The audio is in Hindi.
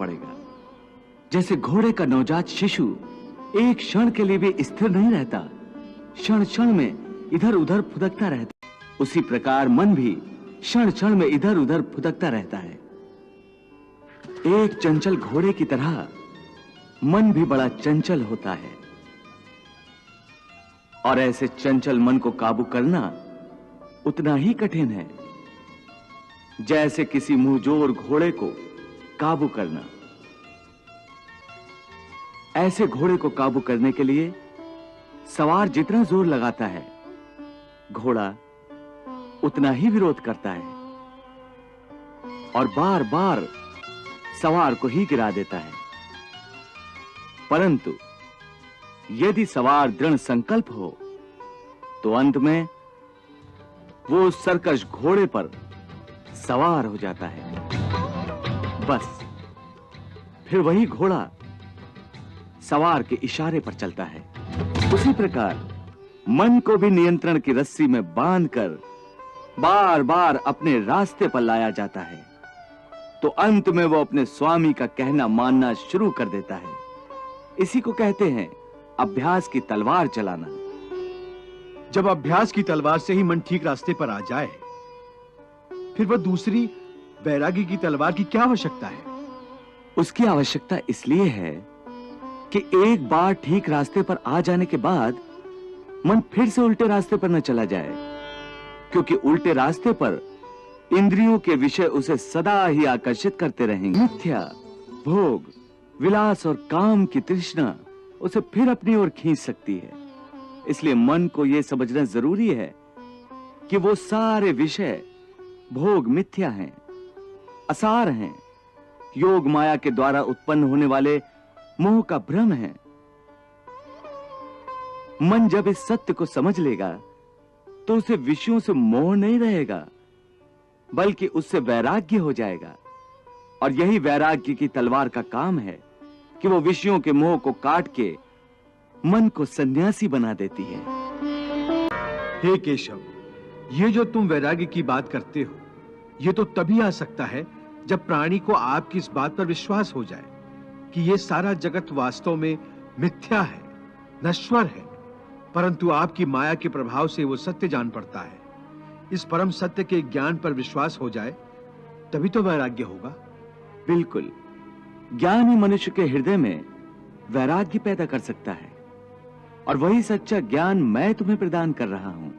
पड़ेगा। जैसे घोड़े का नवजात शिशु एक क्षण के लिए भी स्थिर नहीं रहता, क्षण क्षण में इधर उधर फुदकता रहता, उसी प्रकार मन भी क्षण क्षण में इधर उधर फुदकता रहता है। एक चंचल घोड़े की तरह मन भी बड़ा चंचल होता है, और ऐसे चंचल मन को काबू करना उतना ही कठिन है जैसे किसी मुंहजोर घोड़े को काबू करना। ऐसे घोड़े को काबू करने के लिए सवार जितना जोर लगाता है, घोड़ा उतना ही विरोध करता है और बार बार सवार को ही गिरा देता है। परंतु यदि सवार दृढ़ संकल्प हो तो अंत में वो सरकश घोड़े पर सवार हो जाता है। बस फिर वही घोड़ा सवार के इशारे पर चलता है। उसी प्रकार मन को भी नियंत्रण की रस्सी में बांधकर बार बार अपने रास्ते पर लाया जाता है, तो अंत में वो अपने स्वामी का कहना मानना शुरू कर देता है। इसी को कहते हैं अभ्यास की तलवार चलाना। जब अभ्यास की तलवार से ही मन ठीक रास्ते पर आ जाए, फिर वह दूसरी वैरागी की तलवार की क्या आवश्यकता है? उसकी आवश्यकता इसलिए है कि एक बार ठीक रास्ते पर आ जाने के बाद मन फिर से उल्टे रास्ते पर न चला जाए, क्योंकि उल्टे रास्ते पर इंद्रियों के विषय उसे सदा ही आकर्षित करते रहेंगे। मिथ्या, भोग, विलास और काम की तृष्णा उसे फिर अपनी ओर खींच सकती है। इसलिए मन को यह समझना जरूरी है कि वो सारे विषय भोग मिथ्या हैं, असार हैं, योग माया के द्वारा उत्पन्न होने वाले मोह का भ्रम है। मन जब इस सत्य को समझ लेगा तो उसे विषयों से मोह नहीं रहेगा, बल्कि उससे वैराग्य हो जाएगा। और यही वैराग्य की तलवार का काम है कि वो विषयों के मोह को काट के मन को सन्यासी बना देती है। हे केशव, ये जो तुम वैराग्य की बात करते हो, ये तो तभी आ सकता है जब प्राणी को आपकी इस बात पर विश्वास हो जाए कि ये सारा जगत वास्तव में मिथ्या है, नश्वर है, परंतु आपकी माया के प्रभाव से वो सत्य जान पड़ता है। इस परम सत्य के ज्ञान पर विश्वास हो जाए तभी तो वैराग्य होगा। बिल्कुल, ज्ञान ही मनुष्य के हृदय में वैराग्य पैदा कर सकता है, और वही सच्चा ज्ञान मैं तुम्हें प्रदान कर रहा हूं।